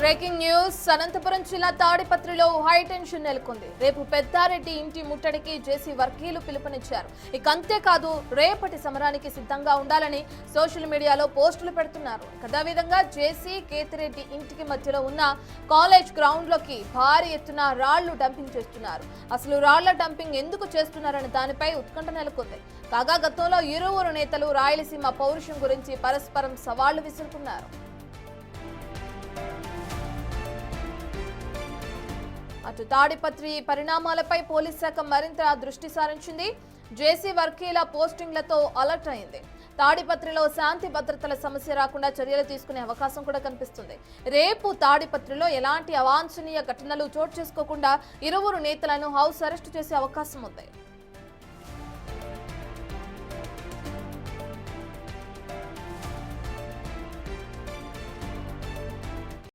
Breaking news Anantapuram జిల్లా తాడిపత్రిలో high tension నెలకొంది. రేపు పెద్దారెడ్డి ఇంటి ముట్టడికి జేసీ వర్గీయులు పిలుపునిచ్చారు. ఇక అంతేకాదు రేపటి సమరానికి సిద్ధంగా ఉండాలని సోషల్ మీడియాలో పోస్టులు పెడుతున్నారు. అదేవిధంగా జేసీ కేతిరెడ్డి ఇంటికి మధ్యలో ఉన్న కాలేజ్ గ్రౌండ్ లోకి భారీ ఎత్తున రాళ్లు డంపింగ్ చేస్తున్నారు. అసలు రాళ్ల డంపింగ్ ఎందుకు చేస్తున్నారనే దానిపై ఉత్కంఠ నెలకొంది. కాగా గతంలో ఇరువురు నేతలు రాయలసీమ పౌరుషం గురించి పరస్పరం సవాళ్లు విసురుకున్నారు. అటు తాడిపత్రి పరిణామాలపై పోలీస్ శాఖ మరింత దృష్టి సారించింది. జేసీ వర్గీయుల పోస్టింగ్లతో అలర్ట్ అయింది. తాడిపత్రిలో శాంతి భద్రతల సమస్య రాకుండా చర్యలు తీసుకునే అవకాశం కూడా కనిపిస్తుంది. రేపు తాడిపత్రిలో ఎలాంటి అవాంఛనీయ ఘటనలు చోటు చేసుకోకుండా ఇరువురు నేతలను హౌస్ అరెస్టు చేసే అవకాశం ఉంది.